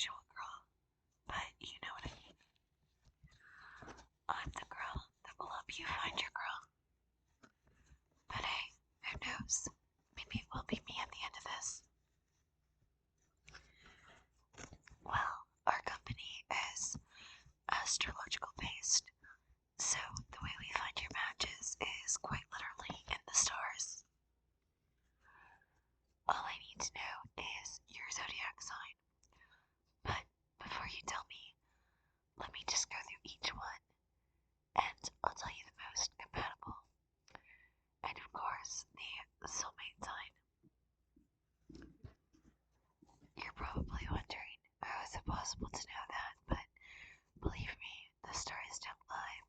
usual girl, but you know what I mean. I'm the girl that will help you find your girl. But hey, who knows? Maybe it will be me at the end of this. Well, our company is astrological based, so the way we find your matches is quite literally in the stars. All I need to know is your zodiac sign. But before you tell me, let me just go through each one, and I'll tell you the most compatible. And of course, the soulmate sign. You're probably wondering, how is it possible to know that? But believe me, the stars don't lie.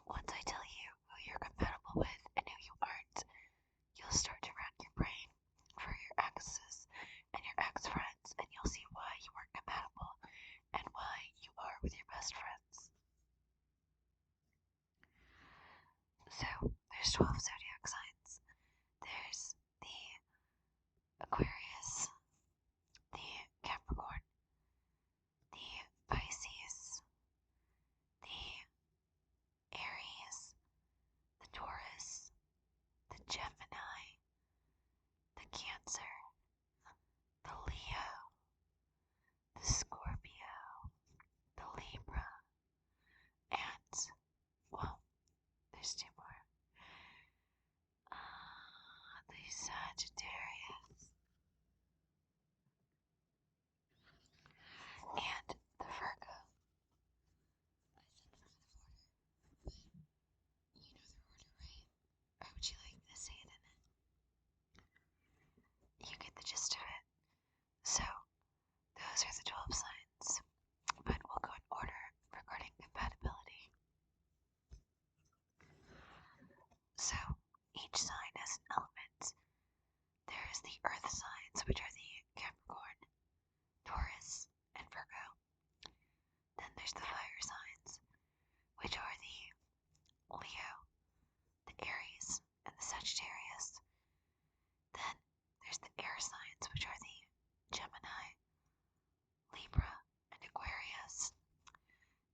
Once I tell you who you're compatible with and who you aren't, you'll start to rack your brain for your exes and your ex-friends, and you'll see why you weren't compatible and why you are with your best friends. So, there's 12 zodiac signs. There's the Aquarius, the Capricorn, the Pisces, the Aries, the Taurus, the Gemini, the Cancer, the Leo, the Scorpio, the Libra, and, well, there's two more. The Sagittarius, and the Virgo. I said them out of order, but you know their order, right? Or would you like me to say it in it? You get the gist of it. So, those are the 12 signs, but we'll go in order regarding compatibility. So, each sign has an element. There is the earth signs, which are the Capricorn, Taurus, and Virgo. Then there's the fire signs, which are the Leo, the Aries, and the Sagittarius. Then there's the air signs, which are the Gemini, Libra, and Aquarius.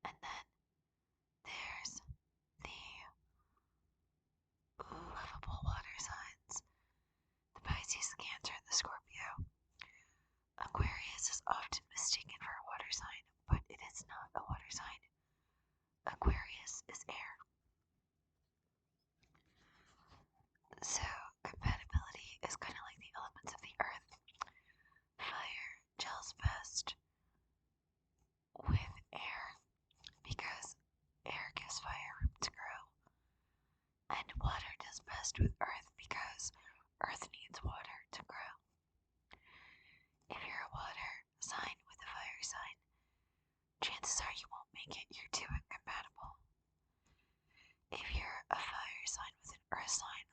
And then there's the lovable water signs, the Pisces, the Cancer, and the Scorpio. Aquarius is often mistaken for a water sign, but it is not a water sign. Aquarius is air. So, compatibility is kind of like the elements of the earth. Fire gels best with air because air gives fire room to grow. And water does best with earth because earth needs water to grow. If you're a water sign with a fire sign, chances are you won't make it. You're too incompatible. If you're a fire sign with an earth sign,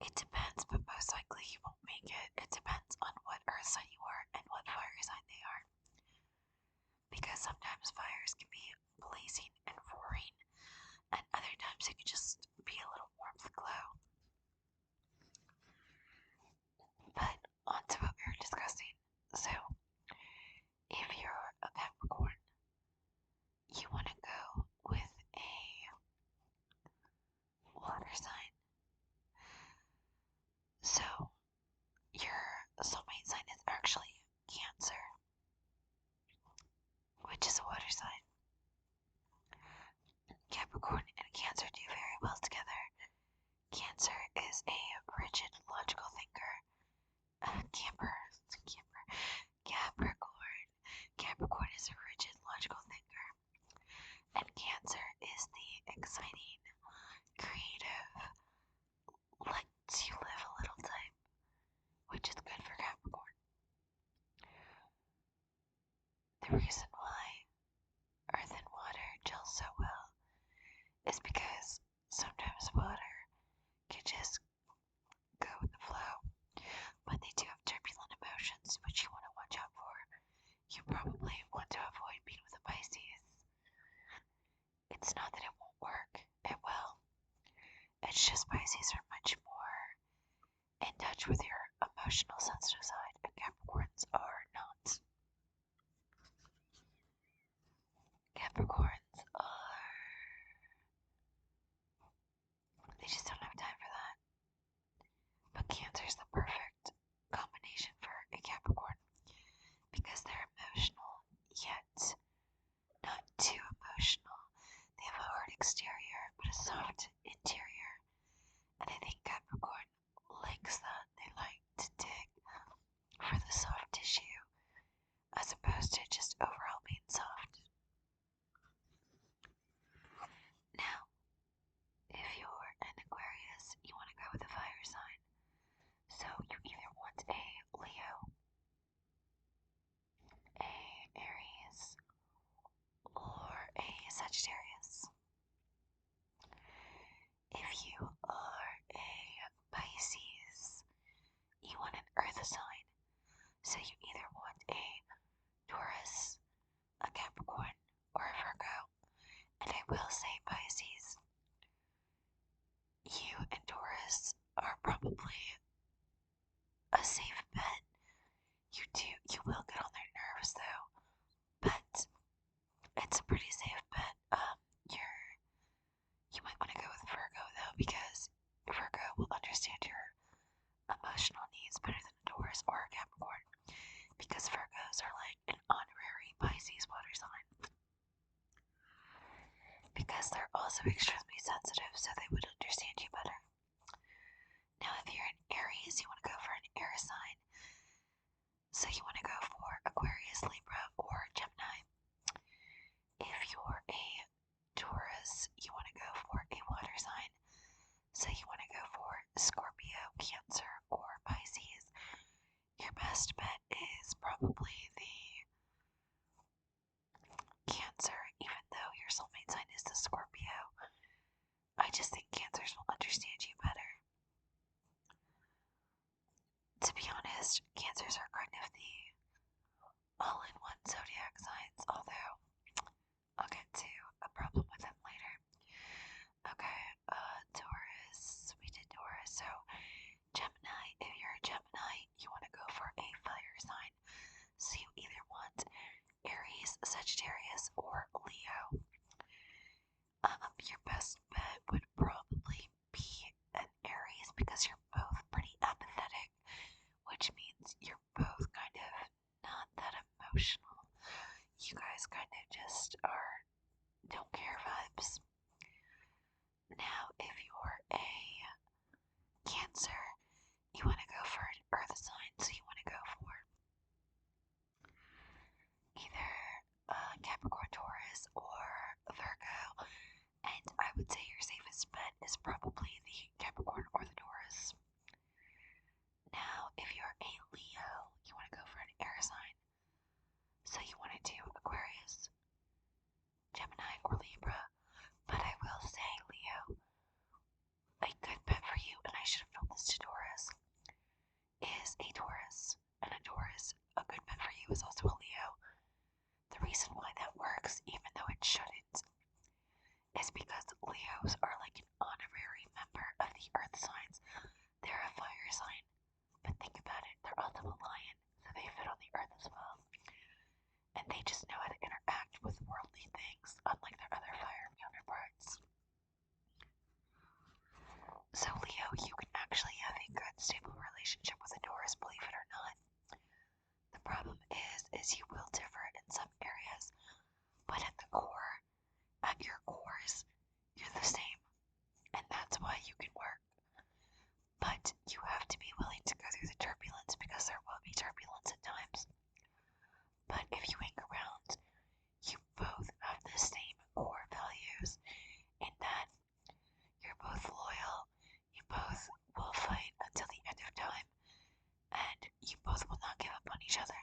it depends, but most likely you won't make it. It depends on what earth sign you are and what fire sign they are. Because sometimes fires can be blazing and roaring, and other times it can just be a little warmth glow. But on to what we were discussing. So, if you're a Capricorn, you want to go with a water sign. So, your soulmate sign is actually Cancer, which is a water sign. Capricorn and Cancer do very well together. Cancer is a rigid, logical thinker. Capricorn is a rigid, logical thinker. And Cancer is the exciting, creative, lets you live a little type, which is good for Capricorn. The reason why earth and water gel so well is because sometimes water can just go with the flow, but they do have turbulent emotions, which you want to watch out for. You probably want to avoid being with a Pisces. It's not that it won't work, it will. It's just Pisces are much more in touch with your emotional, sensitive side, and Capricorns are not. So you either want a Taurus, a Capricorn, or a Virgo. And I will say, Pisces, you and Taurus are probably a safe bet. You will get on their nerves though, but it's a pretty safe bet. You might want to go with Virgo though, because Virgo will understand your emotional needs better than a Taurus or a Capricorn, because Virgos are like an honorary Pisces water sign. Because they're also extremely sensitive, so they would understand you better. Now, if you're an Aries, you want to go for an air sign. So you want to go for Aquarius, Libra, or Gemini. If you're a Taurus, you want to go for a water sign. So you want to go for Scorpio, Cancer, or Pisces. Your best bet is probably the Cancer, even though your soulmate sign is the Scorpio. I just think Cancers will understand you better. To be honest, Cancers are kind of the all-in-one zodiac signs, although I'll get to a problem with them later. Okay, Taurus, we did Taurus, so Gemini, if you're a Gemini, you want to go for a fire sign. So you either want Aries, Sagittarius, or Leo. Your best bet would probably be an Aries because you're both pretty apathetic, which means you're both kind of not that emotional. You guys kind of just don't care vibes. Now, if you're a Cancer, you want to go for an earth sign, so you want to go for either Capricorn, Taurus, or Virgo. And I would say your safest bet is probably the Capricorn or the Taurus. Now, if you're a Leo, you want to go for an air sign. So you want to do Aquarius, Gemini, or Libra. But I will say, Leo, a good bet for you, and I should have told this to Taurus, is a Taurus. And a Taurus, a good bet for you is also a Leo. The reason why that works, even though it shouldn't, is because Leos are like an honorary member of the earth signs. They're a fire sign, but think about it, they're also a lion, so they fit on the earth as well. And they just know how to interact with worldly things, unlike their other fire counterparts. So Leo, you can actually have a good, stable relationship with a Taurus, believe it or not. The problem is you will differ in some areas, but at the core, at your cores, you're the same, and that's why you can work. But you have to be willing to go through the turbulence, because there will be turbulence at times. But if you hang around, you both have the same core values, in that you're both loyal, you both will fight until the end of time, and you both will not give up on each other.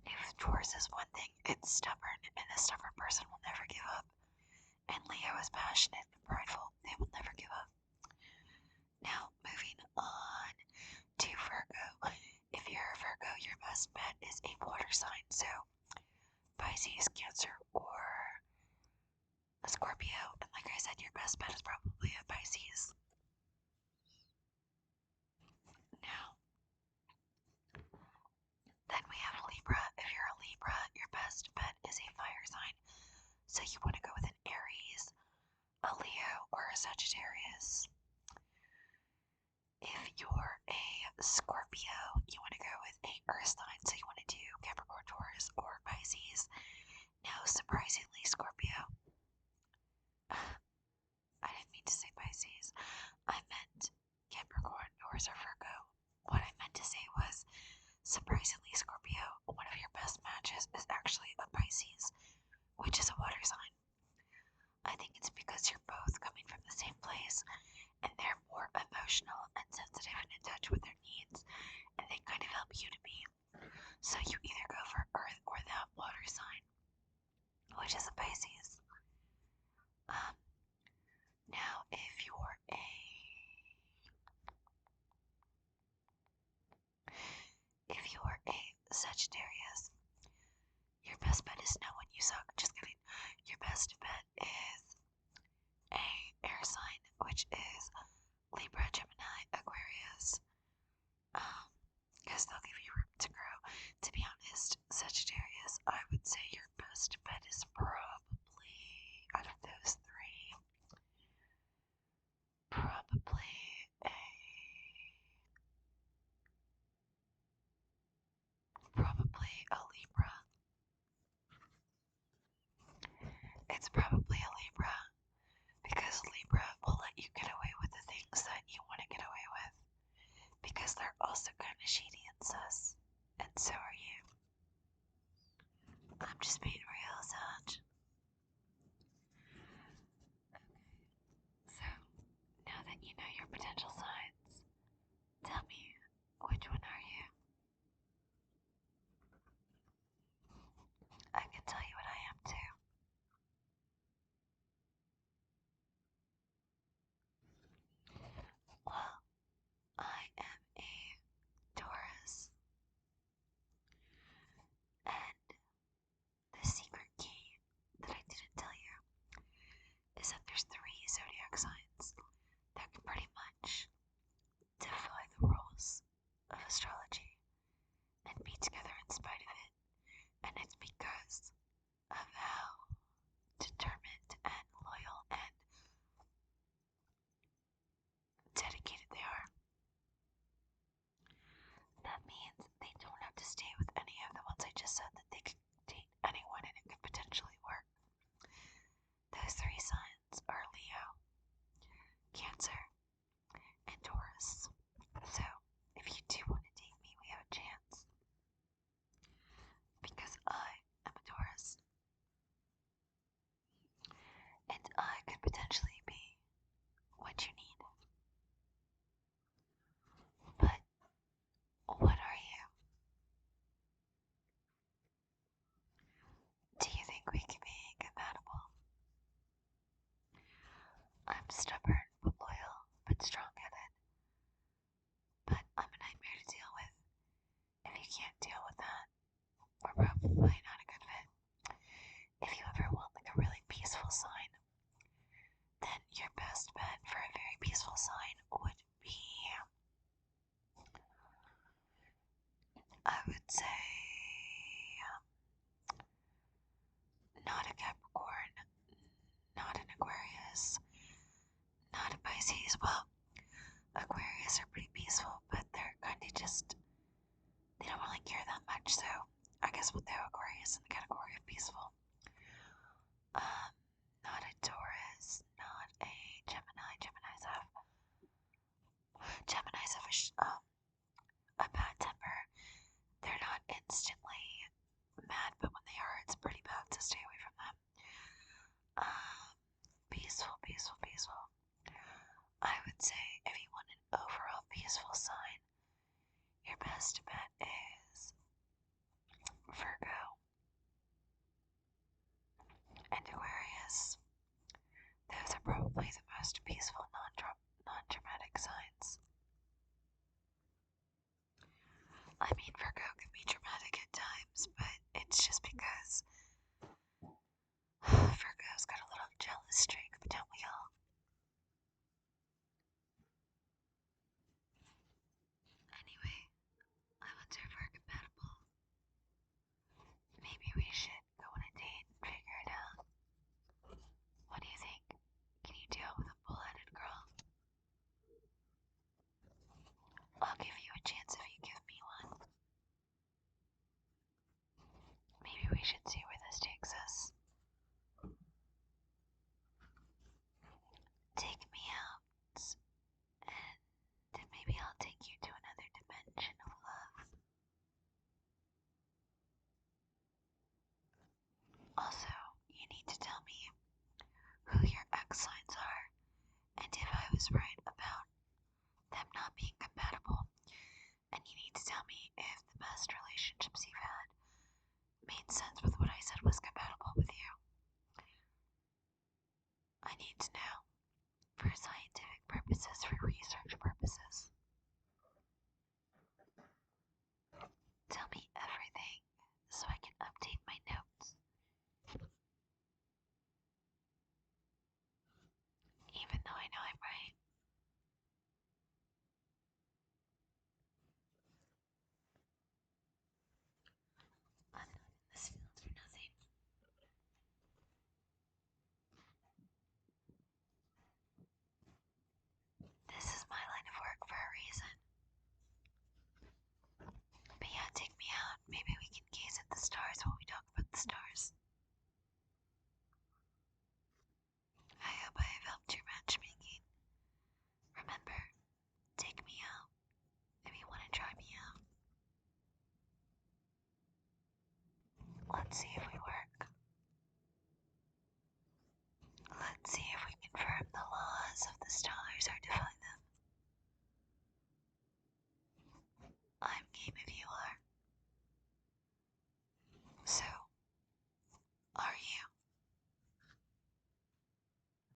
If Taurus is one thing, it's stubborn, and a stubborn person will never give up. And Leo is passionate and prideful, they will never give up. Now, moving on to Virgo. If you're a Virgo, your best bet is a water sign, so Pisces, Cancer, or a Scorpio. And like I said, your best bet is probably a Pisces. Now, then we have Libra. If you're a Libra, your best bet is a fire sign, so you want to go with an Aries, a Leo, or a Sagittarius. If you're a Scorpio, you want to go with a earth sign, so you want to do Capricorn, Taurus, or Pisces. Now, surprisingly, Scorpio, I didn't mean to say Pisces, I meant Capricorn, Taurus, or Virgo. What I meant to say was, surprisingly, Scorpio, one of your best matches is actually a Pisces, which is a water sign. I think it's because you're both coming from the same place, and they're more emotional and sensitive and in touch with their needs, and they kind of help you to be. So you either go for earth or that water sign, which is a Pisces. Now, Sagittarius. Your best bet is no one you suck. Just kidding. Your best bet is a air sign, which is Libra, Gemini, Aquarius. Because they'll give you room to grow. To be honest, Sagittarius, I would say your best bet is probably, out of those three, probably a Libra. It's probably a Libra because Libra will let you get away with the things that you want to get away with because they're also kind of shady and sus, and so are you. I'm just being real, Sag. So, now that you know your potential signs, tell me, which one are you? I can tell you what I am too. Well, I am a Taurus, and the secret key that I didn't tell you is that there's 3 zodiac signs that can pretty much defy the rules of astrology and be together in spite of it, and it's because of how determined and loyal and dedicated they are. That means they don't have to stay with any of the ones I just said, that they could date anyone and it could potentially work. Those 3 signs are Leo, Cancer, and Taurus. So, if you do want to date me, we have a chance. Because I am a Taurus. And I could potentially be what you need. But, what are you? Do you think we can be compatible? I'm stubborn, but loyal, but strong-headed. But I'm a nightmare to deal with. If you can't deal with that, we're probably not a good fit. If you ever want like a really peaceful sign, then your best bet for a very peaceful sign would be, I would say, not a Capricorn, not an Aquarius, not a Pisces. Well, Aquarius are pretty peaceful, but they're kind of just, they don't really care that much, so I guess we'll throw Aquarius in the category of peaceful. Not a Taurus, not a Gemini. Geminis have a bad temper. They're not instantly mad, but when they are, it's pretty bad, so stay away from them. Peaceful. I would say if you want an overall peaceful sign, your best bet is Virgo and Aquarius. Those are probably the most peaceful, non-dramatic signs. I mean, Virgo can be dramatic at times, but it's just because Virgo's got a little jealous streak, but don't we all? Anyway, I wonder if we're compatible. Maybe we should go on a date and figure it out. What do you think? Can you deal with a bull-headed girl? I'll give you a chance if you give me one. Maybe we should see where this takes us. Take me out, and then maybe I'll take you to another dimension of love. Also, you need to tell me who your ex signs are, and if I was right about them not being compatible. And you need to tell me if the past relationships you've had made sense with what I said was compatible with you. I need to know for scientific purposes, for research purposes. Tell me everything Let's see if we work. Let's see if we confirm the laws of the stars are divine.